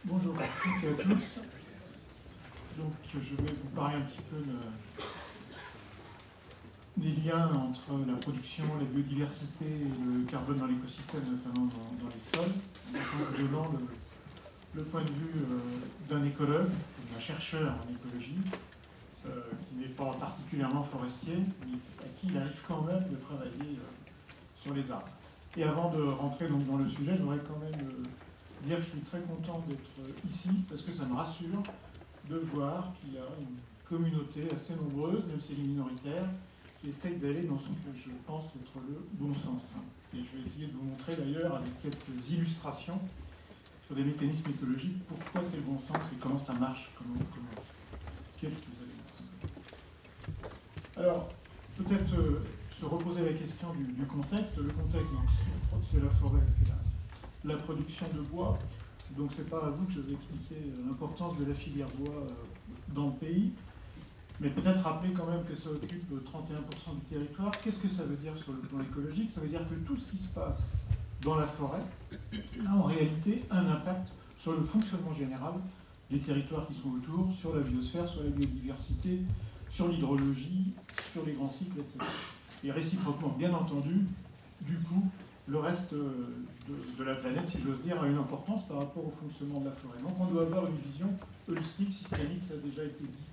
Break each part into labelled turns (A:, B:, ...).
A: Bonjour à toutes et à tous. Donc, je vais vous parler un petit peu des liens entre la production, la biodiversité et le carbone dans l'écosystème, notamment dans les sols, en vous donnant le point de vue d'un écologue, d'un chercheur en écologie, qui n'est pas particulièrement forestier, mais à qui il arrive quand même de travailler sur les arbres. Et avant de rentrer donc dans le sujet, je voudrais quand même dire que je suis très content d'être ici, parce que ça me rassure de voir qu'il y a une communauté assez nombreuse, même si elle est minoritaire, qui essaye d'aller dans ce que je pense être le bon sens. Et je vais essayer de vous montrer d'ailleurs avec quelques illustrations sur des mécanismes écologiques pourquoi c'est le bon sens et comment ça marche, quel que vous avez. Alors, peut-être se reposer la question du contexte. Le contexte, c'est la forêt, c'est la production de bois. Donc c'est pas à vous que je vais expliquer l'importance de la filière bois dans le pays, mais peut-être rappeler quand même que ça occupe 31% du territoire. Qu'est-ce que ça veut dire sur le plan écologique? Ça veut dire que tout ce qui se passe dans la forêt a en réalité un impact sur le fonctionnement général des territoires qui sont autour, sur la biosphère, sur la biodiversité, sur l'hydrologie, sur les grands cycles, etc. Et réciproquement, bien entendu, du coup, le reste de la planète, si j'ose dire, a une importance par rapport au fonctionnement de la forêt. Donc on doit avoir une vision holistique, systémique, ça a déjà été dit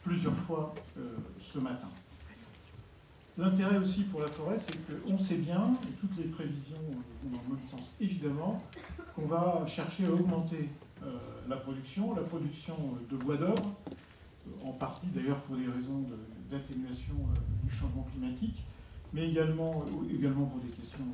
A: plusieurs fois ce matin. L'intérêt aussi pour la forêt, c'est qu'on sait bien, et toutes les prévisions vont dans le même sens évidemment, qu'on va chercher à augmenter la production de bois d'or, en partie d'ailleurs pour des raisons d'atténuation du changement climatique, mais également pour des questions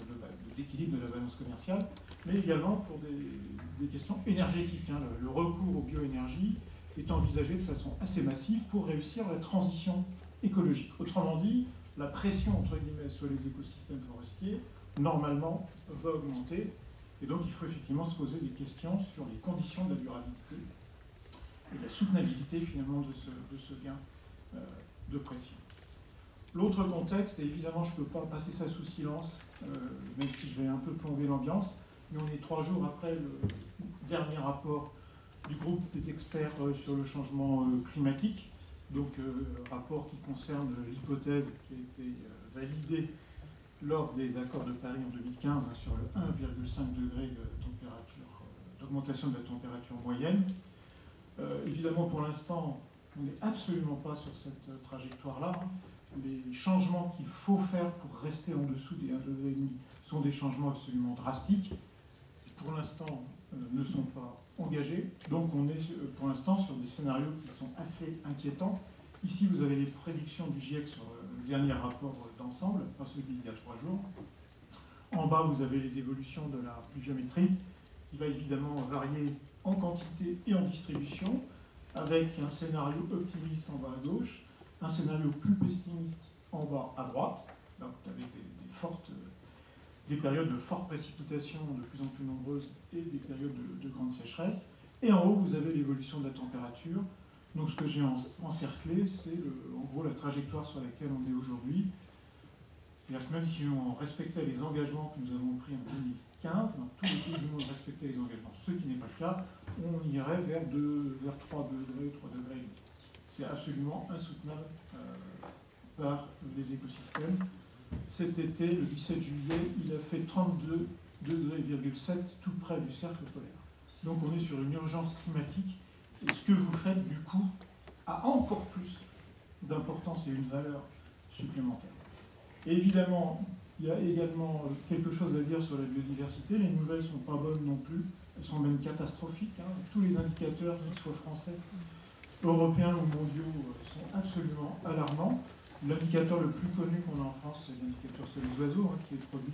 A: d'équilibre de la balance commerciale, mais également pour des questions énergétiques. Le recours aux bioénergies est envisagé de façon assez massive pour réussir la transition écologique. Autrement dit, la pression entre guillemets sur les écosystèmes forestiers, normalement, va augmenter. Et donc il faut effectivement se poser des questions sur les conditions de la durabilité et de la soutenabilité finalement de ce gain de pression. L'autre contexte, et évidemment je ne peux pas passer ça sous silence, même si je vais un peu plomber l'ambiance, mais on est 3 jours après le dernier rapport du groupe des experts sur le changement climatique, donc rapport qui concerne l'hypothèse qui a été validée lors des accords de Paris en 2015 sur le 1,5 degré d'augmentation de la température moyenne. Évidemment pour l'instant on n'est absolument pas sur cette trajectoire-là. Les changements qu'il faut faire pour rester en dessous des 1,5 degré sont des changements absolument drastiques, qui pour l'instant ne sont pas engagés. Donc on est pour l'instant sur des scénarios qui sont assez inquiétants. Ici vous avez les prédictions du GIEC sur le dernier rapport d'ensemble, pas celui d'il y a 3 jours. En bas vous avez les évolutions de la pluviométrie, qui va évidemment varier en quantité et en distribution, avec un scénario optimiste en bas à gauche, un scénario plus pessimiste en bas à droite, donc avec des périodes de forte précipitation de plus en plus nombreuses et des périodes de grande sécheresse. Et en haut, vous avez l'évolution de la température. Donc ce que j'ai encerclé, c'est en gros la trajectoire sur laquelle on est aujourd'hui. C'est-à-dire que même si on respectait les engagements que nous avons pris en 2015, tous les pays du monde respectaient les engagements, ce qui n'est pas le cas, on irait vers 3 degrés, 3 degrés. C'est absolument insoutenable par les écosystèmes. Cet été, le 17 juillet, il a fait 32,7 degrés tout près du cercle polaire. Donc on est sur une urgence climatique. Et ce que vous faites, du coup, a encore plus d'importance et une valeur supplémentaire. Et évidemment, il y a également quelque chose à dire sur la biodiversité. Les nouvelles ne sont pas bonnes non plus. Elles sont même catastrophiques. Tous les indicateurs, qu'ils soient français, européens ou mondiaux, sont absolument alarmants. L'indicateur le plus connu qu'on a en France, c'est l'indicateur sur les oiseaux, qui est produit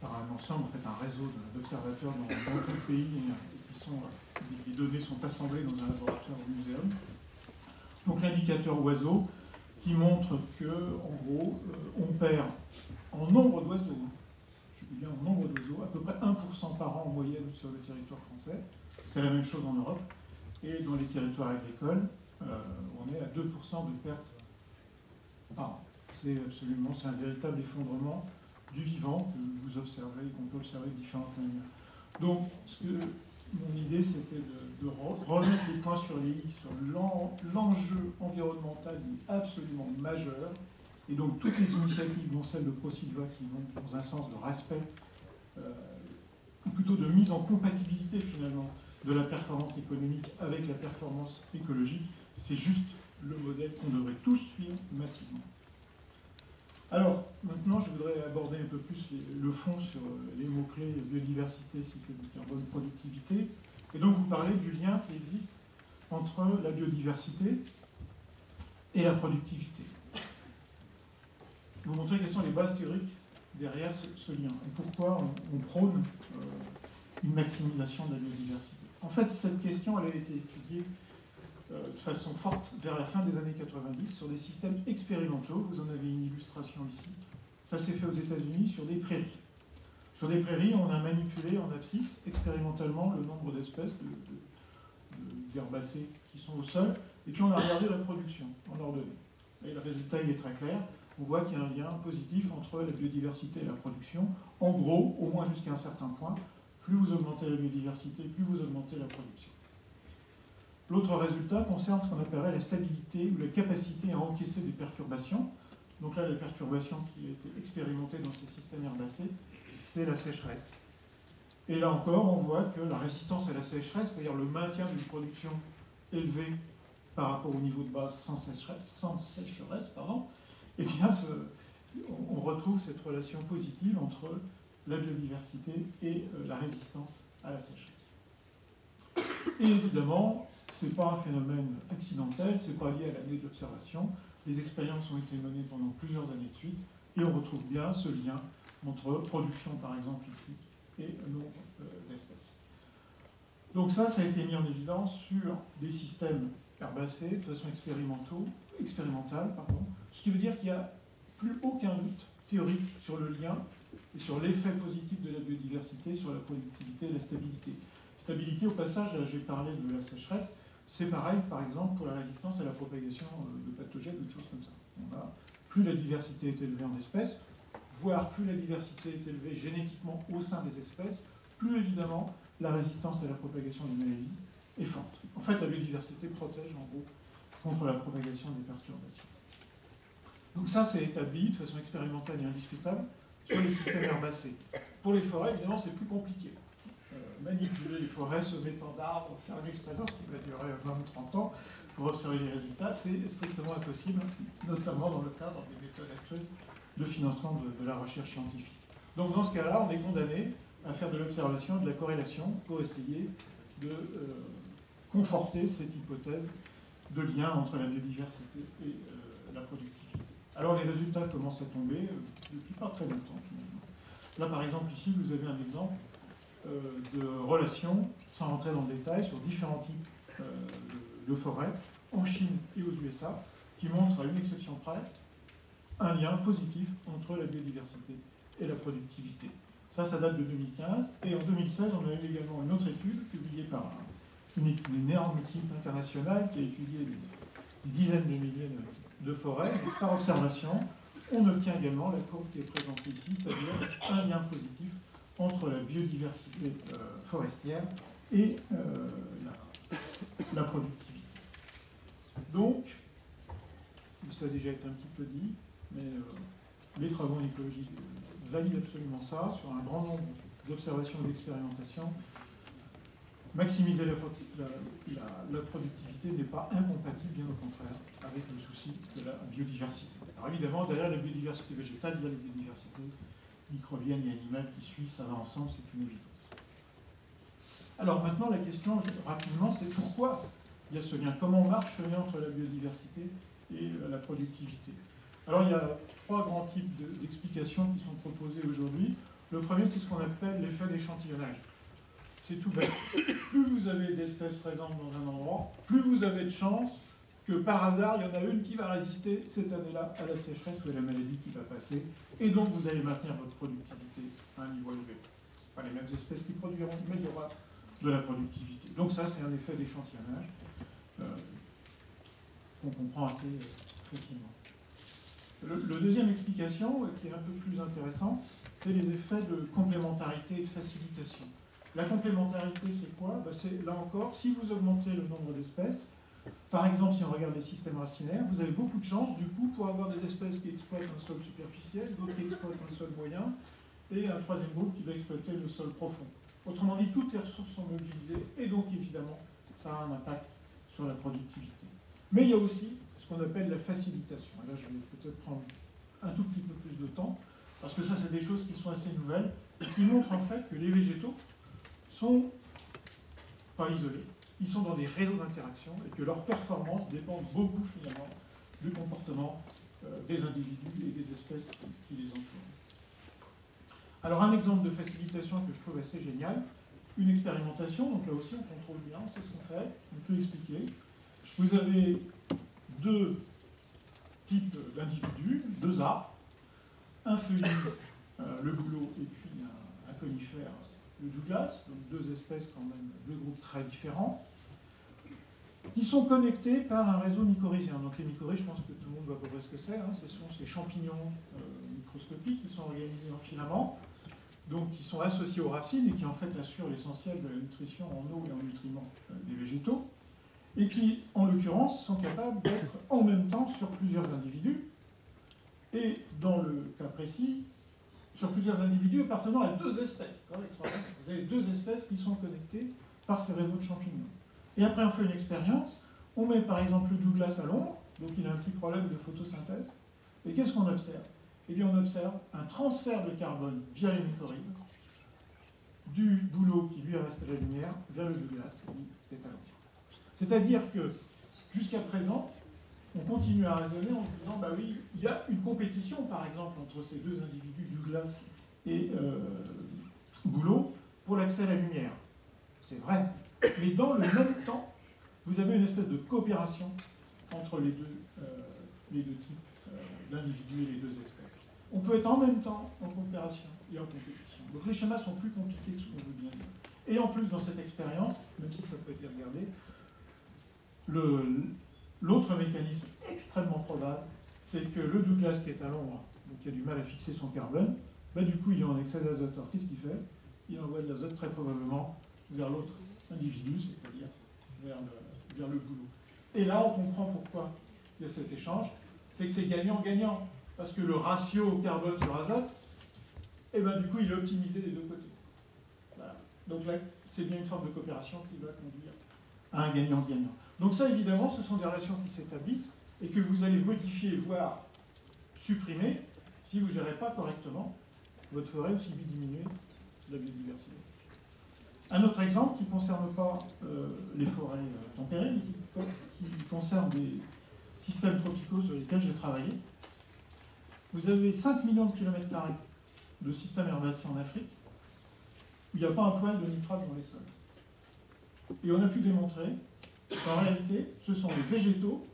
A: par un ensemble, en fait, un réseau d'observateurs dans beaucoup de pays, et les données sont assemblées dans un laboratoire au muséum. Donc l'indicateur oiseau, qui montre que, en gros, on perd en nombre d'oiseaux, je dis bien en nombre d'oiseaux, à peu près 1% par an en moyenne sur le territoire français. C'est la même chose en Europe. Et dans les territoires agricoles, on est à 2% de perte par an. C'est un véritable effondrement du vivant que vous observez, qu'on peut observer de différentes manières. Donc, mon idée, c'était de remettre les points sur les i sur l'enjeu environnemental absolument majeur. Et donc, toutes les initiatives, dont celle de ProSilva, qui vont dans un sens de respect, ou plutôt de mise en compatibilité, finalement, de la performance économique avec la performance écologique, c'est juste le modèle qu'on devrait tous suivre massivement. Alors, maintenant, je voudrais aborder un peu plus le fond sur les mots-clés biodiversité, cycle du carbone, productivité. Et donc, vous parlez du lien qui existe entre la biodiversité et la productivité. Vous montrer quelles sont les bases théoriques derrière ce lien et pourquoi on prône une maximisation de la biodiversité. En fait, cette question, elle a été étudiée de façon forte vers la fin des années 90 sur des systèmes expérimentaux. Vous en avez une illustration ici. Ça s'est fait aux États-Unis sur des prairies. Sur des prairies, on a manipulé en abscisse expérimentalement le nombre d'espèces d'herbacées qui sont au sol, et puis on a regardé la production en ordonnée. Et le résultat, il est très clair. On voit qu'il y a un lien positif entre la biodiversité et la production. En gros, au moins jusqu'à un certain point, plus vous augmentez la biodiversité, plus vous augmentez la production. L'autre résultat concerne ce qu'on appellerait la stabilité ou la capacité à encaisser des perturbations. Donc là, la perturbation qui a été expérimentée dans ces systèmes herbacés, c'est la sécheresse. Et là encore, on voit que la résistance à la sécheresse, c'est-à-dire le maintien d'une production élevée par rapport au niveau de base sans sécheresse, eh bien, on retrouve cette relation positive entre la biodiversité et la résistance à la sécheresse. Et évidemment, ce n'est pas un phénomène accidentel, ce n'est pas lié à l'année d'observation. Les expériences ont été menées pendant plusieurs années de suite, et on retrouve bien ce lien entre production, par exemple, ici, et nombre d'espèces. Donc ça a été mis en évidence sur des systèmes herbacés de façon expérimentale, ce qui veut dire qu'il n'y a plus aucun doute théorique sur le lien et sur l'effet positif de la biodiversité sur la productivité et la stabilité. Stabilité, au passage, j'ai parlé de la sécheresse, c'est pareil, par exemple, pour la résistance à la propagation de pathogènes ou de choses comme ça. Plus la diversité est élevée en espèces, voire plus la diversité est élevée génétiquement au sein des espèces, plus évidemment la résistance à la propagation des maladies est forte. En fait, la biodiversité protège en gros contre la propagation des perturbations. Donc ça, c'est établi de façon expérimentale et indiscutable sur les systèmes herbacés. Pour les forêts, évidemment, c'est plus compliqué. Manipuler les forêts, semant d'arbres, faire une expérience qui va durer 20-30 ans pour observer les résultats, c'est strictement impossible, notamment dans le cadre des méthodes actuelles de financement de la recherche scientifique. Donc dans ce cas-là, on est condamné à faire de l'observation, de la corrélation, pour essayer de conforter cette hypothèse de lien entre la biodiversité et la productivité. Alors les résultats commencent à tomber depuis pas très longtemps finalement. Là par exemple ici vous avez un exemple de relation, sans rentrer dans le détail, sur différents types de forêts en Chine et aux USA, qui montrent à une exception près un lien positif entre la biodiversité et la productivité. Ça date de 2015, et en 2016 on a eu également une autre étude publiée par une énorme équipe internationale qui a étudié des dizaines de milliers de forêts. Par observation, on obtient également la courbe qui est présentée ici, c'est-à-dire un lien positif entre la biodiversité forestière et la productivité. Donc, ça a déjà été un petit peu dit, mais les travaux en écologie valident absolument ça, sur un grand nombre d'observations et d'expérimentations. Maximiser la productivité n'est pas incompatible, bien au contraire, avec le souci de la biodiversité. Alors évidemment, derrière la biodiversité végétale, il y a la biodiversité microbienne et animale qui suit, ça va ensemble, c'est une évidence. Alors maintenant, la question, rapidement, c'est pourquoi il y a ce lien? Comment marche ce lien entre la biodiversité et la productivité? Alors il y a trois grands types d'explications qui sont proposées aujourd'hui. Le premier, c'est ce qu'on appelle l'effet d'échantillonnage. C'est tout bête. Plus vous avez d'espèces présentes dans un endroit, plus vous avez de chances que par hasard, il y en a une qui va résister cette année-là à la sécheresse ou à la maladie qui va passer, et donc vous allez maintenir votre productivité à un niveau élevé. Pas les mêmes espèces qui produiront, mais il y aura de la productivité. Donc ça, c'est un effet d'échantillonnage qu'on comprend assez facilement. Le deuxième explication, qui est un peu plus intéressant, c'est les effets de complémentarité et de facilitation. La complémentarité, c'est quoi? c'est là encore, si vous augmentez le nombre d'espèces, par exemple, si on regarde les systèmes racinaires, vous avez beaucoup de chances, du coup, pour avoir des espèces qui exploitent un sol superficiel, d'autres qui exploitent un sol moyen, et un troisième groupe qui va exploiter le sol profond. Autrement dit, toutes les ressources sont mobilisées, et donc, évidemment, ça a un impact sur la productivité. Mais il y a aussi ce qu'on appelle la facilitation. Et là, je vais peut-être prendre un tout petit peu plus de temps, parce que ça, c'est des choses qui sont assez nouvelles, et qui montrent en fait que les végétaux sont pas isolés. Ils sont dans des réseaux d'interaction et que leur performance dépend beaucoup finalement du comportement des individus et des espèces qui les entourent. Alors un exemple de facilitation que je trouve assez génial, une expérimentation, donc là aussi on contrôle bien, c'est ce qu'on fait, on peut expliquer. Vous avez deux types d'individus, deux arbres, un feuillu, le bouleau, et puis un conifère, le Douglas, donc deux espèces quand même, deux groupes très différents, qui sont connectés par un réseau mycorhizien. Donc les mycorhizes, je pense que tout le monde voit à peu près ce que c'est, hein. Ce sont ces champignons microscopiques qui sont organisés en filaments, donc qui sont associés aux racines et qui en fait assurent l'essentiel de la nutrition en eau et en nutriments des végétaux, et qui, en l'occurrence, sont capables d'être en même temps sur plusieurs individus, et dans le cas précis, sur plusieurs individus appartenant à deux espèces. Vous avez deux espèces qui sont connectées par ces réseaux de champignons. Et après, on fait une expérience. On met par exemple le Douglas à l'ombre, donc il a un petit problème de photosynthèse. Et qu'est-ce qu'on observe? Eh bien, on observe un transfert de carbone via les mycorhizes du bouleau qui lui reste à la lumière vers le Douglas qui est à l'ombre. C'est-à-dire que jusqu'à présent, on continue à raisonner en disant, bah oui, il y a une compétition, par exemple, entre ces deux individus, Douglas et bouleau, pour l'accès à la lumière. C'est vrai. Mais dans le même temps, vous avez une espèce de coopération entre les deux types d'individus et les deux espèces. On peut être en même temps en coopération et en compétition. Donc les schémas sont plus compliqués que ce qu'on veut bien dire. Et en plus, dans cette expérience, même si ça peut être regardé, l'autre mécanisme extrêmement probable, c'est que le Douglas qui est à l'ombre, donc qui a du mal à fixer son carbone, bah, du coup il est en excès d'azote. Alors qu'est-ce qu'il fait? Il envoie de l'azote très probablement vers l'autre individu, c'est-à-dire vers le bouleau. Et là on comprend pourquoi il y a cet échange, c'est que c'est gagnant-gagnant, parce que le ratio carbone sur azote, et ben, du coup il est optimisé des deux côtés. Voilà. Donc là c'est bien une forme de coopération qui va conduire à un gagnant-gagnant. Donc ça, évidemment, ce sont des relations qui s'établissent et que vous allez modifier, voire supprimer, si vous ne gérez pas correctement votre forêt ou si vous diminuez la biodiversité. Un autre exemple qui ne concerne pas les forêts tempérées, mais qui concerne des systèmes tropicaux sur lesquels j'ai travaillé. Vous avez 5 millions de kilomètres carrés de systèmes herbacés en Afrique, où il n'y a pas un poil de nitrate dans les sols. Et on a pu démontrer qu'en réalité, ce sont les végétaux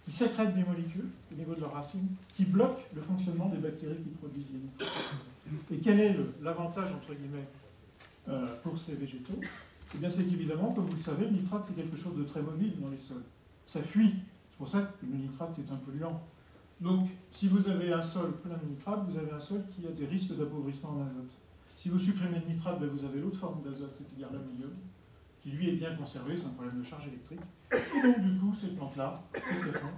A: qui sécrètent des molécules au niveau de leurs racines, qui bloquent le fonctionnement des bactéries qui produisent les nitrates. Et quel est l'avantage, entre guillemets, pour ces végétaux? Eh bien, c'est qu'évidemment, comme vous le savez, le nitrate, c'est quelque chose de très mobile dans les sols. Ça fuit. C'est pour ça que le nitrate est un polluant. Donc, si vous avez un sol plein de nitrate, vous avez un sol qui a des risques d'appauvrissement en azote. Si vous supprimez le nitrate, ben vous avez l'autre forme d'azote, c'est-à-dire l'ammonium, qui lui est bien conservé, c'est un problème de charge électrique. Et donc du coup, ces plantes-là, qu'est-ce qu'elles font?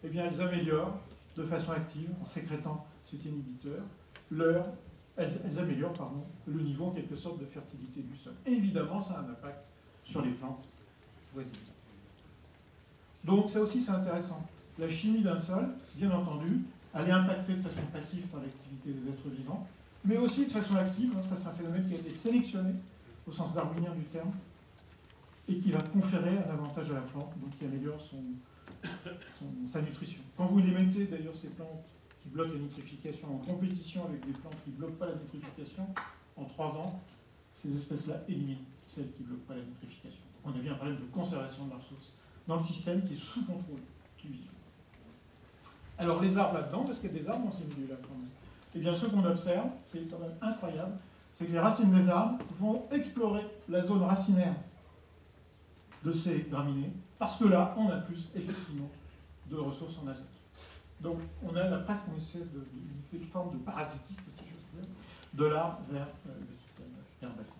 A: Eh bien, elles améliorent de façon active, en sécrétant cet inhibiteur, elles améliorent le niveau en quelque sorte de fertilité du sol. Et évidemment, ça a un impact sur les plantes voisines. Donc ça aussi, c'est intéressant. La chimie d'un sol, bien entendu, elle est impactée de façon passive par l'activité des êtres vivants, mais aussi de façon active. Ça, c'est un phénomène qui a été sélectionné, au sens darwinien du terme, et qui va conférer un avantage à la plante, donc qui améliore sa nutrition. Quand vous les mettez, d'ailleurs, ces plantes qui bloquent la nitrification en compétition avec des plantes qui ne bloquent pas la nitrification, en 3 ans, ces espèces-là éliminent celles qui ne bloquent pas la nitrification. Donc on a bien un problème de conservation de la ressource dans le système qui est sous contrôle du vivant. Alors les arbres là-dedans, parce qu'il y a des arbres dans ces milieux-là quand même. Eh bien, ce qu'on observe, c'est quand même incroyable, c'est que les racines des arbres vont explorer la zone racinaire de ces graminées, parce que là, on a plus, effectivement, de ressources en azote. Donc, on a là presque une espèce de forme de parasitisme, si je veux dire, de l'arbre vers le système herbacé.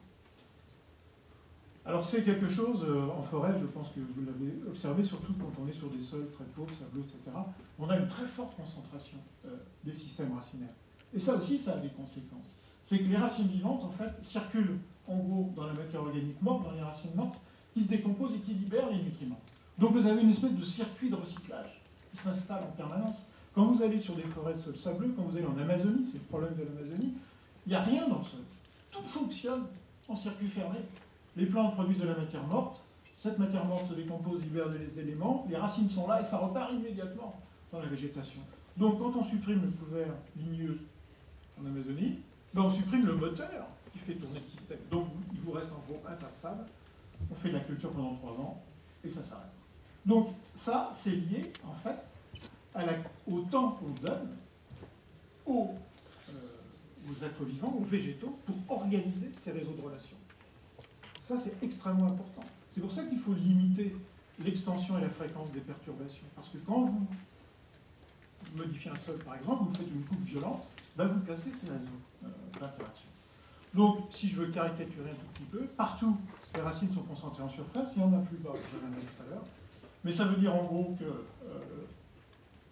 A: Alors c'est quelque chose, en forêt, je pense que vous l'avez observé, surtout quand on est sur des sols très pauvres, sableux, etc., on a une très forte concentration des systèmes racinaires. Et ça aussi, ça a des conséquences. C'est que les racines vivantes, en fait, circulent en gros dans la matière organique morte, dans les racines mortes, qui se décomposent et qui libèrent les nutriments. Donc vous avez une espèce de circuit de recyclage qui s'installe en permanence. Quand vous allez sur des forêts de sol sableux, quand vous allez en Amazonie, c'est le problème de l'Amazonie, il n'y a rien dans le sol. Tout fonctionne en circuit fermé. Les plantes produisent de la matière morte, cette matière morte se décompose, libère des éléments, les racines sont là et ça repart immédiatement dans la végétation. Donc quand on supprime le couvert ligneux en Amazonie, ben on supprime le moteur qui fait tourner le système. Donc il vous reste en gros un tas de sable, on fait de la culture pendant 3 ans et ça s'arrête. Donc ça, c'est lié en fait au temps qu'on donne aux êtres vivants, aux végétaux, pour organiser ces réseaux de relations. Ça, c'est extrêmement important. C'est pour ça qu'il faut limiter l'extension et la fréquence des perturbations. Parce que quand vous modifiez un sol, par exemple, vous faites une coupe violente, ben vous cassez ces réseaux d'interaction. Donc, si je veux caricaturer un tout petit peu, partout, les racines sont concentrées en surface, il y en a plus bas, je reviendrai tout à l'heure. Mais ça veut dire en gros que,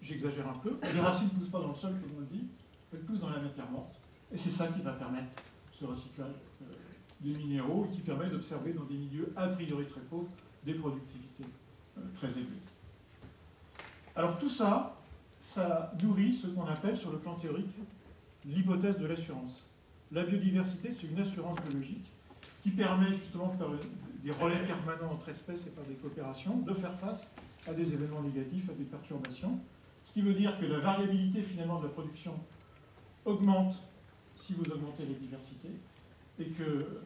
A: j'exagère un peu, les racines ne poussent pas dans le sol, comme on le dit, elles poussent dans la matière morte. Et c'est ça qui va permettre ce recyclage des minéraux et qui permet d'observer dans des milieux a priori très pauvres des productivités très élevées. Alors tout ça, ça nourrit ce qu'on appelle sur le plan théorique l'hypothèse de l'assurance. La biodiversité, c'est une assurance biologique qui permet justement par des relais permanents entre espèces et par des coopérations de faire face à des événements négatifs, à des perturbations. Ce qui veut dire que la variabilité finalement de la production augmente si vous augmentez la diversité, et que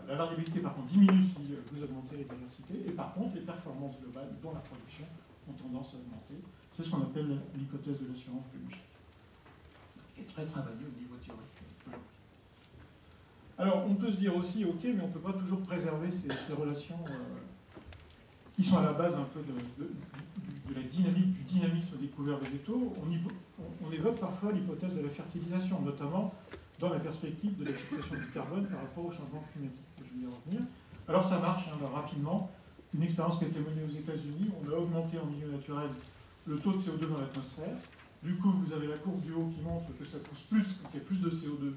A: la variabilité par contre diminue si vous augmentez la diversité, et par contre les performances globales dans la production ont tendance à augmenter. C'est ce qu'on appelle l'hypothèse de l'assurance biologique, qui est très travaillée au niveau théorique. Alors on peut se dire aussi, ok, mais on ne peut pas toujours préserver ces relations qui sont à la base un peu de la dynamique, du dynamisme des couverts végétaux. On évoque parfois l'hypothèse de la fertilisation, notamment dans la perspective de la fixation du carbone par rapport au changement climatique. Je vais y revenir. Alors ça marche, hein, rapidement. Une expérience qui a été menée aux États-Unis, on a augmenté en milieu naturel le taux de CO2 dans l'atmosphère. Du coup, vous avez la courbe du haut qui montre que ça pousse plus quand il y a plus de CO2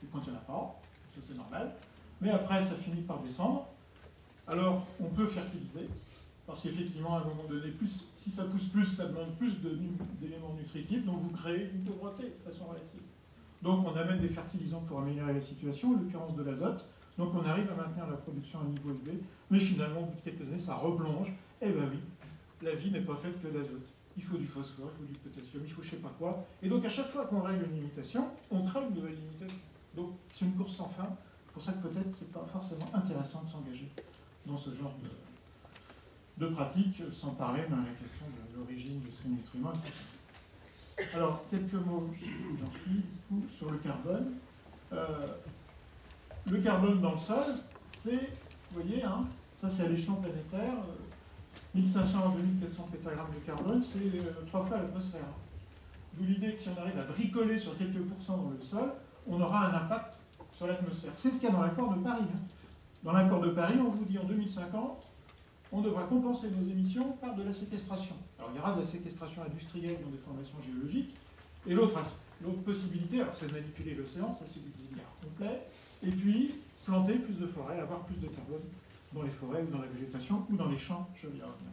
A: que quand il n'y en a pas. Ça, c'est normal. Mais après, ça finit par descendre. Alors, on peut fertiliser, parce qu'effectivement, à un moment donné, si ça pousse plus, ça demande plus d'éléments nutritifs, donc vous créez une pauvreté de façon relative. Donc on amène des fertilisants pour améliorer la situation, en l'occurrence de l'azote. Donc on arrive à maintenir la production à un niveau élevé, mais finalement, au bout de quelques années, ça replonge. Eh bien oui, la vie n'est pas faite que d'azote. Il faut du phosphore, il faut du potassium, il faut je ne sais pas quoi. Et donc à chaque fois qu'on règle une limitation, on crée une nouvelle limitation. Donc c'est une course sans fin. C'est pour ça que peut-être ce n'est pas forcément intéressant de s'engager dans ce genre de pratique, sans parler de la question de l'origine de ces nutriments, etc. Alors, quelques mots, j'en suis, du coup, sur le carbone. Le carbone dans le sol, c'est, vous voyez, hein, ça c'est à l'échelon planétaire, 1500 à 2400 pétagrammes de carbone, c'est 3 fois l'atmosphère. D'où l'idée que si on arrive à bricoler sur quelques pourcents dans le sol, on aura un impact sur l'atmosphère. C'est ce qu'il y a dans l'accord de Paris. Hein. Dans l'accord de Paris, on vous dit en 2050, on devra compenser nos émissions par de la séquestration. Alors il y aura de la séquestration industrielle dans des formations géologiques, et l'autre possibilité, alors c'est de manipuler l'océan, ça c'est du milliard complet, et puis planter plus de forêts, avoir plus de carbone dans les forêts ou dans la végétation ou dans les champs, je vais y revenir.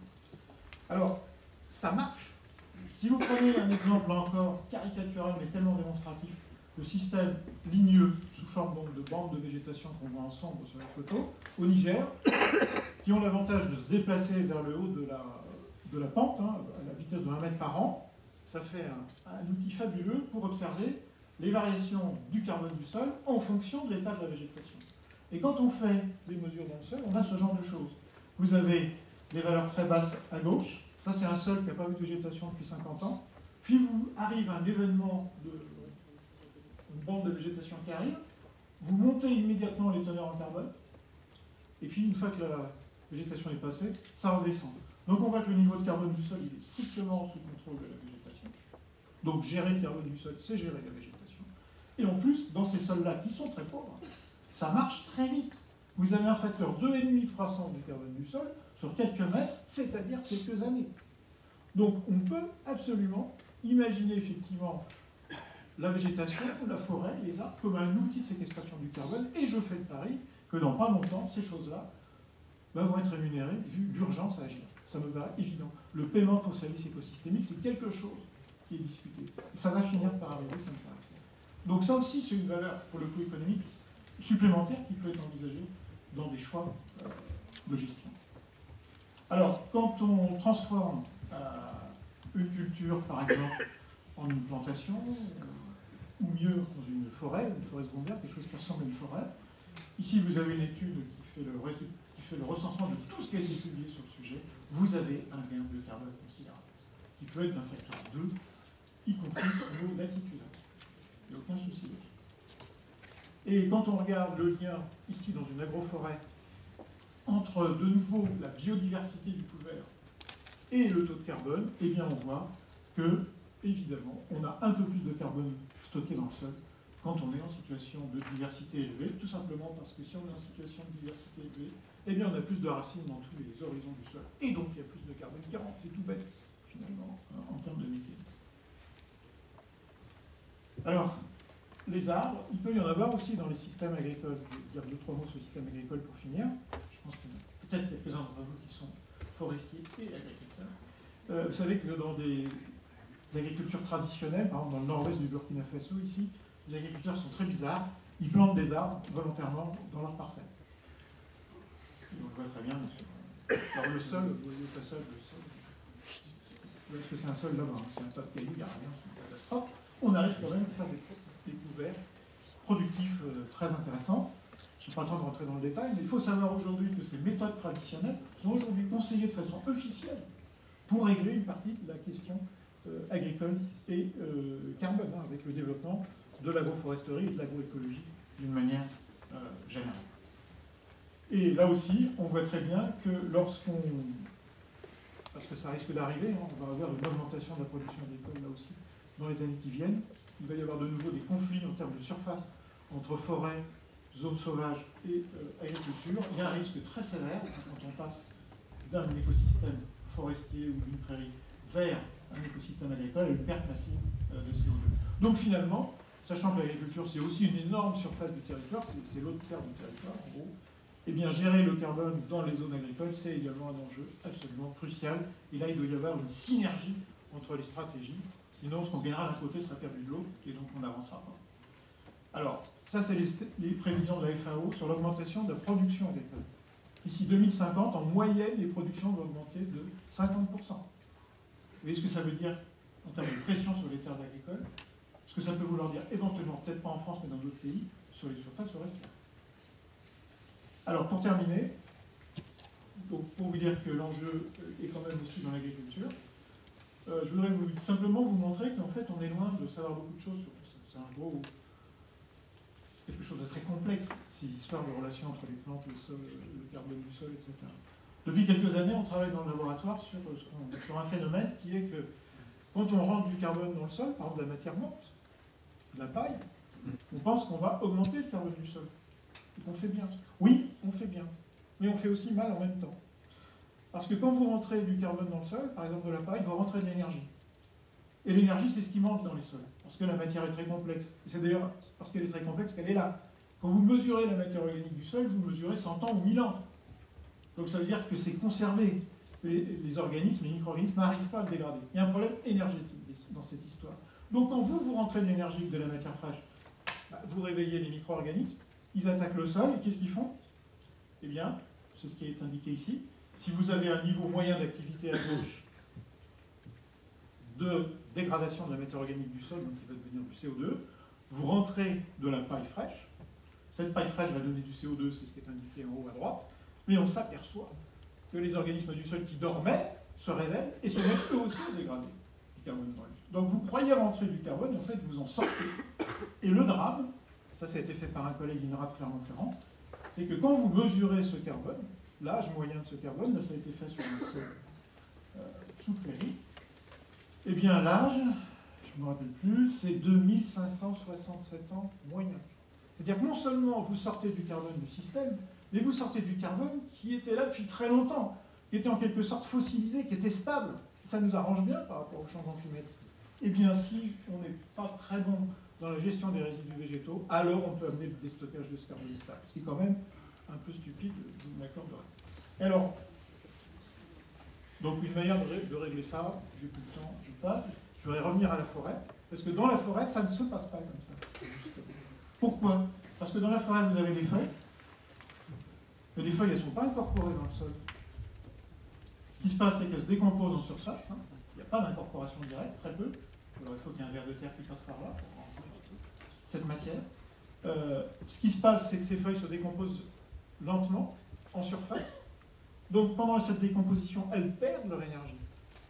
A: Alors, ça marche. Si vous prenez un exemple là encore caricatural mais tellement démonstratif, le système ligneux sous forme donc, de bandes de végétation qu'on voit ensemble sur la photo, au Niger, qui ont l'avantage de se déplacer vers le haut de la pente, hein, à la vitesse de 1 mètre par an. Ça fait un outil fabuleux pour observer les variations du carbone du sol en fonction de l'état de la végétation. Et quand on fait des mesures dans le sol, on a ce genre de choses. Vous avez des valeurs très basses à gauche, ça c'est un sol qui n'a pas eu de végétation depuis 50 ans, puis vous arrive un événement une bande de végétation qui arrive, vous montez immédiatement les teneurs en carbone, et puis une fois que la végétation est passée, ça redescend. Donc on voit que le niveau de carbone du sol il est strictement sous contrôle de la végétation. Donc gérer le carbone du sol, c'est gérer la végétation. Et en plus, dans ces sols-là qui sont très pauvres, ça marche très vite. vous avez un facteur 2,5 de croissance du carbone du sol sur quelques mètres, c'est-à-dire quelques années. Donc on peut absolument imaginer effectivement la végétation, la forêt, les arbres, comme un outil de séquestration du carbone, et je fais le pari que dans pas longtemps, ces choses-là vont être rémunérées vu l'urgence à agir. Ça me paraît évident. Le paiement pour services écosystémiques, c'est quelque chose qui est discuté. Et ça va finir par arriver, ça me paraît clair. Donc ça aussi, c'est une valeur, pour le coup économique, supplémentaire qui peut être envisagée dans des choix de gestion. Alors, quand on transforme une culture, par exemple, en une plantation, ou mieux dans une forêt secondaire, quelque chose qui ressemble à une forêt, ici vous avez une étude qui fait le recensement de tout ce qui a été publié sur le sujet, vous avez un gain de carbone considérable, qui peut être d'un facteur 2, y compris sur nos latitudes. Il n'y a aucun souci là-dessus. Et quand on regarde le lien, ici dans une agroforêt, entre de nouveau la biodiversité du couvert et le taux de carbone, eh bien on voit que, évidemment, on a un peu plus de carbone stocké dans le sol quand on est en situation de diversité élevée, tout simplement parce que si on est en situation de diversité élevée, eh bien on a plus de racines dans tous les horizons du sol, et donc il y a plus de carbone qui rentre. C'est tout bête, finalement, en termes de mécanisme. Alors, les arbres, il peut y en avoir aussi dans les systèmes agricoles. Je vais dire 2-3 mots sur le système agricole pour finir. Je pense qu'il y en a peut-être quelques-uns d'entre vous qui sont forestiers et agriculteurs. Vous savez que dans des agricultures traditionnelles, par exemple dans le nord-ouest du Burkina Faso, ici, les agriculteurs sont très bizarres. Ils plantent des arbres volontairement dans leur parcelle. On le voit très bien, monsieur. Alors le sol, vous voyez au passage le sol. Est-ce que c'est un sol là-bas? C'est un tas de cailloux, il n'y a rien, c'est une catastrophe. On arrive quand même à faire des couverts productifs très intéressants. Je n'ai pas le temps de rentrer dans le détail, mais il faut savoir aujourd'hui que ces méthodes traditionnelles sont aujourd'hui conseillées de façon officielle pour régler une partie de la question agricole et carbone, avec le développement de l'agroforesterie et de l'agroécologie d'une manière générale. Et là aussi, on voit très bien que lorsqu'on... Parce que ça risque d'arriver, on va avoir une augmentation de la production agricole là aussi dans les années qui viennent. Il va y avoir de nouveau des conflits en termes de surface entre forêt, zones sauvages et agriculture. Il y a un risque très sévère quand on passe d'un écosystème forestier ou d'une prairie vers un écosystème agricole et une perte massive de CO2. Donc finalement, sachant que l'agriculture c'est aussi une énorme surface du territoire, c'est l'autre tiers du territoire en gros, eh bien gérer le carbone dans les zones agricoles c'est également un enjeu absolument crucial. Et là il doit y avoir une synergie entre les stratégies, sinon ce qu'on gagnera d'un côté sera perdu de l'autre et donc on n'avancera pas. Alors, ça c'est les prévisions de la FAO sur l'augmentation de la production agricole. Ici 2050, en moyenne, les productions vont augmenter de 50%. Vous voyez ce que ça veut dire en termes de pression sur les terres agricoles? Ce que ça peut vouloir dire éventuellement, peut-être pas en France, mais dans d'autres pays, sur les surfaces forestières. Alors, pour terminer, donc, pour vous dire que l'enjeu est quand même aussi dans l'agriculture, je voudrais simplement vous montrer qu'en fait, on est loin de savoir beaucoup de choses sur tout ça. C'est un gros... quelque chose de très complexe, ces histoires de relations entre les plantes, le sol, le carbone du sol, etc. Depuis quelques années, on travaille dans le laboratoire sur un phénomène qui est que quand on rentre du carbone dans le sol, par exemple de la matière morte, de la paille, on pense qu'on va augmenter le carbone du sol. Et qu'on fait bien. Oui, on fait bien. Mais on fait aussi mal en même temps. Parce que quand vous rentrez du carbone dans le sol, par exemple de la paille, vous rentrez de l'énergie. Et l'énergie, c'est ce qui manque dans les sols. Parce que la matière est très complexe. Et c'est d'ailleurs parce qu'elle est très complexe qu'elle est là. Quand vous mesurez la matière organique du sol, vous mesurez 100 ans ou 1000 ans. Donc ça veut dire que c'est conservé. Les organismes, les micro-organismes n'arrivent pas à le dégrader. Il y a un problème énergétique dans cette histoire. Donc quand vous rentrez de l'énergie, de la matière fraîche, vous réveillez les micro-organismes, ils attaquent le sol, et qu'est-ce qu'ils font? Eh bien, c'est ce qui est indiqué ici. Si vous avez un niveau moyen d'activité à gauche de dégradation de la matière organique du sol, donc qui va devenir du CO2, vous rentrez de la paille fraîche. Cette paille fraîche va donner du CO2, c'est ce qui est indiqué en haut à droite, mais on s'aperçoit que les organismes du sol qui dormaient se réveillent et se mettent eux aussi à dégrader du carbone dans l'air. Donc vous croyez rentrer du carbone, et en fait vous en sortez. Et le drame, ça a été fait par un collègue INRA de Clermont-Ferrand, c'est que quand vous mesurez ce carbone, l'âge moyen de ce carbone, là ça a été fait sur un sol sous prairie, eh bien l'âge, je ne me rappelle plus, c'est 2567 ans moyen. C'est-à-dire que non seulement vous sortez du carbone du système, mais vous sortez du carbone qui était là depuis très longtemps, qui était en quelque sorte fossilisé, qui était stable. Ça nous arrange bien par rapport au changement climatique. Eh bien, si on n'est pas très bon dans la gestion des résidus végétaux, alors on peut amener le déstockage de ce carbone stable. C'est quand même un peu stupide, vous m'accorderez. Alors, donc une manière de régler ça, j'ai plus le temps, je passe. Je voudrais revenir à la forêt, parce que dans la forêt, ça ne se passe pas comme ça. Pourquoi? Parce que dans la forêt, vous avez des feuilles, mais les feuilles, elles ne sont pas incorporées dans le sol. Ce qui se passe, c'est qu'elles se décomposent en surface. Hein. Il n'y a pas d'incorporation directe, très peu. Alors, il faut qu'il y ait un ver de terre qui passe par là pour rendre cette matière. Ce qui se passe, c'est que ces feuilles se décomposent lentement, en surface. Donc, pendant cette décomposition, elles perdent leur énergie.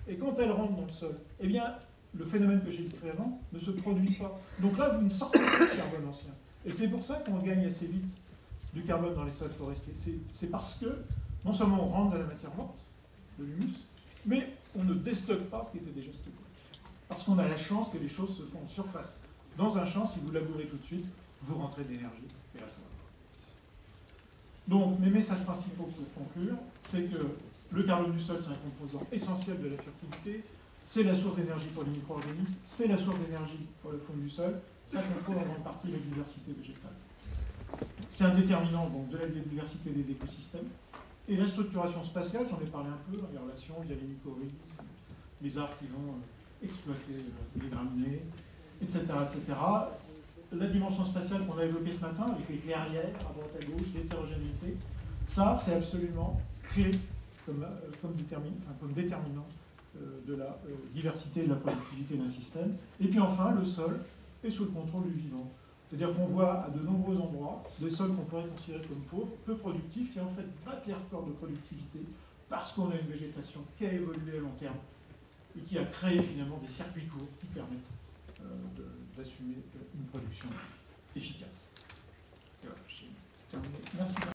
A: Et quand elles rentrent dans le sol, eh bien, le phénomène que j'ai décrit avant ne se produit pas. Donc là, vous ne sortez pas du carbone ancien. Et c'est pour ça qu'on gagne assez vite du carbone dans les sols forestiers. C'est parce que, non seulement on rentre de la matière morte, de l'humus, mais on ne déstocke pas ce qui était déjà stocké. Parce qu'on a la chance que les choses se font en surface. Dans un champ, si vous labourez tout de suite, vous rentrez d'énergie. Et là, ça va. Donc, mes messages principaux pour conclure, c'est que le carbone du sol, c'est un composant essentiel de la fertilité, c'est la source d'énergie pour les micro-organismes, c'est la source d'énergie pour le fond du sol, ça compose en grande partie la diversité végétale. C'est un déterminant donc, de la biodiversité des écosystèmes. Et la structuration spatiale, j'en ai parlé un peu, les relations, il y a les mycorhizes, les arbres qui vont exploiter les graminées, etc., etc. La dimension spatiale qu'on a évoquée ce matin, avec les clairières à droite à gauche, l'hétérogénéité, ça c'est absolument clé comme déterminant de la diversité et de la productivité d'un système. Et puis enfin, le sol est sous le contrôle du vivant. C'est-à-dire qu'on voit à de nombreux endroits des sols qu'on pourrait considérer comme pauvres, peu productifs, qui en fait battent les records de productivité parce qu'on a une végétation qui a évolué à long terme et qui a créé finalement des circuits courts qui permettent d'assumer une production efficace.